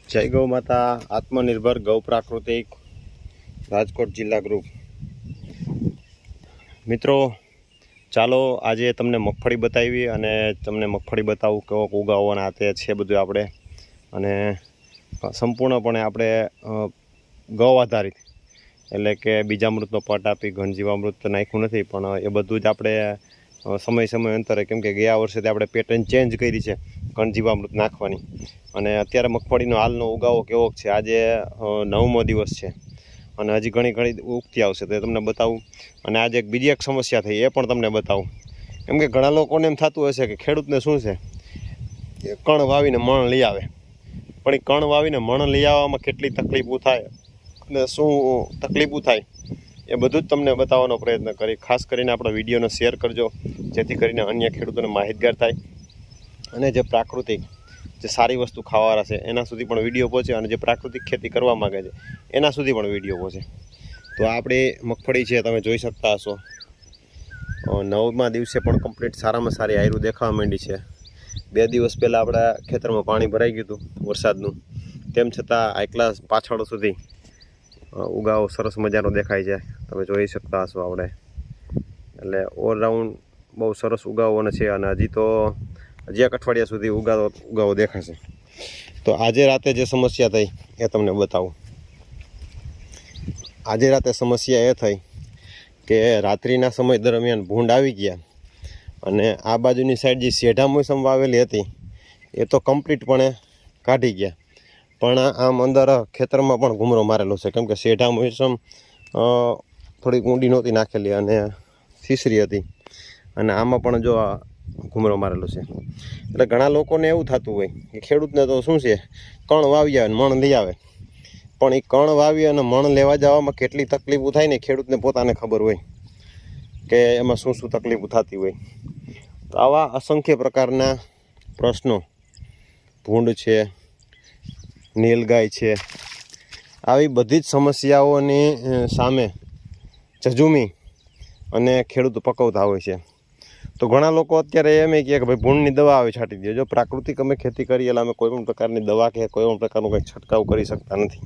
જય ગૌ માતા આત્મનિર્ભર ગૌ પ્રાકૃતિક રાજકોટ જિલ્લા ગ્રુપ મિત્રો, ચાલો આજે તમને મગફળી બતાવી અને તમને મગફળી બતાવું કેવો ઉગાવવાના તે છે બધું આપણે, અને સંપૂર્ણપણે આપણે ગૌ આધારિત એટલે કે બીજામૃતનો પટ આપી ઘનજીવામૃત નાખ્યું નથી, પણ એ બધું જ આપણે સમય અંતરે, કેમ કે ગયા વર્ષેથી આપણે પેટર્ન ચેન્જ કરી છે ઘનજીવામૃત નાખવાની, અને અત્યારે મગફળીનો હાલનો ઉગાવો કેવો છે. આજે 9મો દિવસ છે અને હજી ઘણી ઉગતી આવશે તો એ તમને બતાવું. અને આજે બીજી એક સમસ્યા થઈ એ પણ તમને બતાવું, કેમ કે ઘણા લોકોને એમ થતું હશે કે ખેડૂતને શું છે કે કણ વાવીને મણ લઈ આવે, પણ એ કણ વાવીને મણ લઈ આવવામાં કેટલી તકલીફો થાય અને શું તકલીફો થાય એ બધું જ તમને બતાવવાનો પ્રયત્ન કરી. ખાસ કરીને આપણો વિડીયોને શેર કરજો, જેથી કરીને અન્ય ખેડૂતોને માહિતગાર થાય અને જે પ્રાકૃતિક જે સારી વસ્તુ ખાવાવાળા છે એના સુધી પણ વિડીયો પહોંચે, અને જે પ્રાકૃતિક ખેતી કરવા માગે છે એના સુધી પણ વિડીયો પહોંચે. તો આપણી મગફળી છે, તમે જોઈ શકતા હશો 9મા દિવસે પણ કમ્પ્લીટ સારામાં સારી આયરું દેખાવા માંડી છે. 2 દિવસ પહેલાં આપણા ખેતરમાં પાણી ભરાઈ ગયું હતું વરસાદનું, તેમ છતાં આટલા પાછળ સુધી ઉગાવો સરસ મજાનો દેખાય છે, તમે જોઈ શકતા હશો આપણે. એટલે ઓલરાઉન્ડ બહુ સરસ ઉગાવવાનો છે, અને હજી એક અઠવાડિયા સુધી ઉગાવો દેખાશે. તો આજે રાતે જે સમસ્યા થઈ એ તમને બતાવું. આજે રાતે સમસ્યા એ થઈ કે રાત્રિના સમય દરમિયાન ભૂંડ આવી ગયા, અને આ બાજુની સાઈડ જે શેઢા મોસમ વાવેલી હતી એ તો કમ્પ્લીટપણે કાઢી ગયા, પણ આમ અંદર ખેતરમાં પણ ઘૂમરો મારેલો છે, કેમ કે શેઢા મોસમ થોડીક ઊંડી નહોતી નાખેલી અને થીસરી હતી, અને આમાં પણ જો ઘૂમરો મારેલો છે. એટલે ઘણા લોકોને એવું થતું હોય કે ખેડૂતને તો શું છે, કણ વાવી આવે ને મણ લઈ આવે, પણ એ કણ વાવી અને મણ લેવા જવામાં કેટલી તકલીફો થાય ને ખેડૂતને પોતાને ખબર હોય કે એમાં શું તકલીફો થતી હોય. તો આવા અસંખ્ય પ્રકારના પ્રશ્નો, ભૂંડ છે, નીલગાય છે, આવી બધી જ સમસ્યાઓની સામે ઝઝૂમી અને ખેડૂતો પકવતા હોય છે. તો ઘણા લોકો અત્યારે એમ કહે કે ભાઈ ભૂંડની દવા આવે છાંટી દે. જો પ્રાકૃતિક અમે ખેતી કરીએ એટલે અમે કોઈ પણ પ્રકારની દવા કે કોઈ પણ પ્રકારનું કંઈ છંટકાવ કરી શકતા નથી,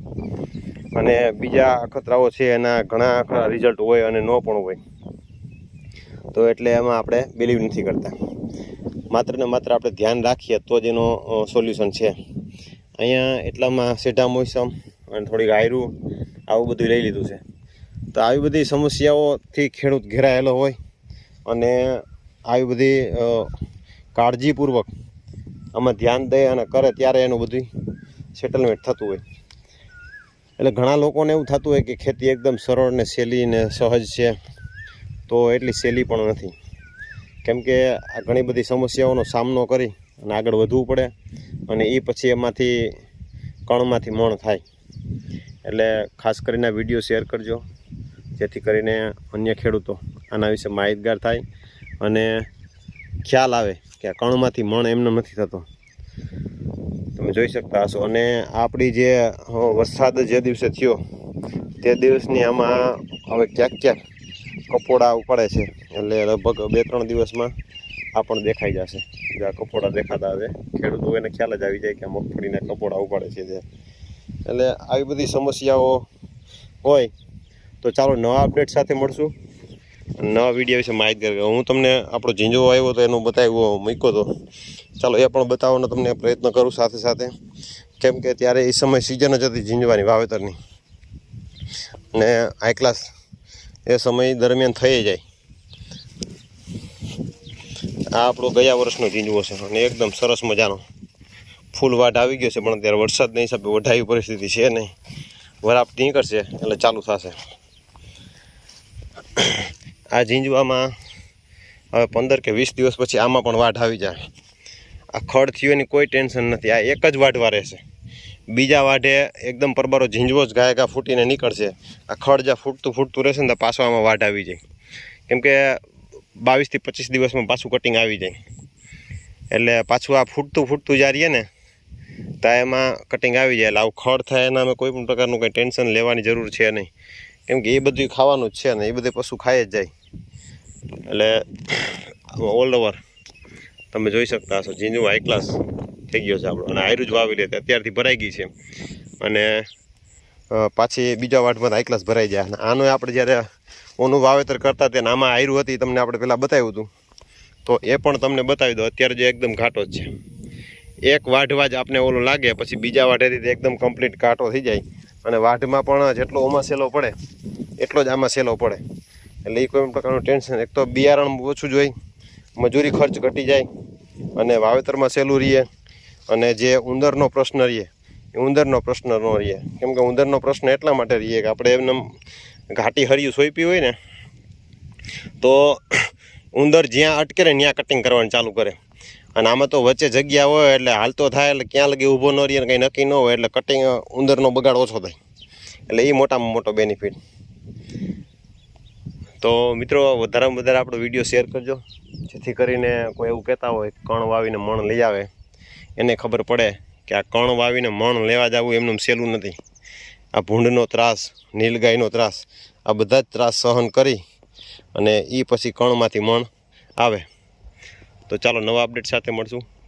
અને બીજા અખતરાઓ છે એના ઘણા ખરા રિઝલ્ટ હોય અને ન પણ હોય. તો એટલે એમાં આપણે બિલીવ નથી કરતા. માત્ર ને માત્ર આપણે ધ્યાન રાખીએ તો જ એનો સોલ્યુશન છે. અહીંયા એટલામાં શેઢા મોસમ અને થોડીક આયરું આવું બધું લઈ લીધું છે. તો આવી બધી સમસ્યાઓથી ખેડૂત ઘેરાયેલો હોય અને આવી બધી કાળજીપૂર્વક આમાં ધ્યાન દે અને કરે ત્યારે એનું બધું સેટલમેન્ટ થતું હોય. એટલે ઘણા લોકોને એવું થતું હોય કે ખેતી એકદમ સરળ ને સહેલી ને સહજ છે, તો એટલી સહેલી પણ નથી, કેમ કે આ ઘણી બધી સમસ્યાઓનો સામનો કરી અને આગળ વધવું પડે, અને એ પછી એમાંથી કણમાંથી મણ થાય. એટલે ખાસ કરીને આ વિડીયો શેર કરજો, જેથી કરીને અન્ય ખેડૂતો આના વિશે માહિતગાર થાય અને ખ્યાલ આવે કે આ કણમાંથી મણ એમનો નથી થતો. તમે જોઈ શકતા હશો. અને આપણી જે વરસાદ જે દિવસે થયો તે દિવસની આમાં હવે ક્યાંક કપોડા ઉપડે છે, એટલે લગભગ 2-3 દિવસમાં આ પણ દેખાઈ જશે. જે આ કપોડા દેખાતા આવે ખેડૂતો એને ખ્યાલ જ આવી જાય કે આ મગફળીના કપોડા ઉપડે છે. એટલે આવી બધી સમસ્યાઓ હોય તો ચાલો નવા અપડેટ સાથે મળશું, નવા વિડીયો વિશે માહિતગાર. હું તમને આપણો ઝીંઝો આવ્યો તો એનું મૂક્યો હતો, ચાલો એ પણ બતાવવાનો તમને પ્રયત્ન કરું સાથે, કેમ કે ત્યારે એ સમય સિઝન જ હતી ઝીંઝવાની વાવેતરની, અને હાઈ ક્લાસ એ સમય દરમિયાન થઈ જાય. આ આપણો ગયા વર્ષનો ઝીંઝવો છે અને એકદમ સરસ મજાનો ફૂલ વાટ આવી ગયો છે, પણ અત્યારે વરસાદના હિસાબે વઢાવી પરિસ્થિતિ છે નહીં. વરાપ નીકળશે એટલે ચાલુ થશે. આ ઝીંઝવામાં હવે 15 કે 20 દિવસ પછી આમાં પણ વાટ આવી જાય. આ ખડ થયું એની કોઈ ટેન્શન નથી, આ એક જ વાટવા રહેશે. બીજા વાટે એકદમ પરબારો ઝીંઝવો જ ઘા ફૂટીને નીકળશે. આ ખડ જ્યાં ફૂટતું રહેશે ને તો પાછો આમાં વાટ આવી જાય, કેમ કે 22 થી 25 દિવસમાં પાછું કટિંગ આવી જાય. એટલે પાછું આ ફૂટતું જ્યાં રહીએ ને ત્યાં એમાં કટિંગ આવી જાય. એટલે આવું ખડ થાય એના અમે કોઈ પણ પ્રકારનું કંઈ ટેન્શન લેવાની જરૂર છે નહીં, કેમ કે એ બધું ખાવાનું જ છે ને, એ બધું પશુ ખાઈ જ જાય. એટલે ઓલ ઓવર તમે જોઈ શકતા હશો ઝીંઝું હાઈ ક્લાસ થઈ ગયો છે આપણો, અને આયરું જ વાવી લે અત્યારથી ભરાઈ ગઈ છે, અને પાછી બીજા વાટમાં હાઈ ક્લાસ ભરાઈ જાય. અને આનું આપણે જ્યારે ઓનું વાવેતર કરતા ત્યાં આમાં આયરું હતી તમને આપણે પહેલાં બતાવ્યું હતું, તો એ પણ તમને બતાવી દો. અત્યારે જે એકદમ ઘાટો જ છે, એક વાઢવા જ આપણે ઓલું લાગે, પછી બીજા વાઢેથી એકદમ કમ્પ્લીટ ઘાટો થઈ જાય, અને વાઢમાં પણ જેટલો ઓમાં સેલો પડે એટલો જ આમાં સેલો પડે. એટલે એ કોઈ પ્રકારનું ટેન્શન, એક તો બિયારણ ઓછું જોઈએ, મજૂરી ખર્ચ ઘટી જાય, અને વાવેતરમાં સહેલું રહીએ, અને જે ઉંદરનો પ્રશ્ન રહીએ એ ઉંદરનો પ્રશ્ન ન રહીએ. કેમ કે ઉંદરનો પ્રશ્ન એટલા માટે રહીએ કે આપણે એમને ઘાટી હરિયું સોંપી હોય ને તો ઉંદર જ્યાં અટકે ને ત્યાં કટિંગ કરવાનું ચાલુ કરે, અને આમાં તો વચ્ચે જગ્યા હોય એટલે હાલતો થાય એટલે ક્યાં લગી ઊભો ન રહીએ, કંઈ નક્કી ન હોય એટલે કટિંગ ઉંદરનો બગાડ ઓછો થાય. એટલે એ મોટામાં મોટો બેનિફિટ. તો મિત્રો વધારેમાં વધારે આપણો વિડીયો શેર કરજો, જેથી કરીને કોઈ એવું કહેતા હોય કણ વાવીને મણ લઈ આવે, એને ખબર પડે કે આ કણ વાવીને મણ લેવા જવું એમનું સહેલું નથી. આ ભૂંડનો ત્રાસ, નીલગાયનો ત્રાસ, આ બધા જ ત્રાસ સહન કરી અને એ પછી કણમાંથી મણ આવે. તો ચાલો નવા અપડેટ સાથે મળશું.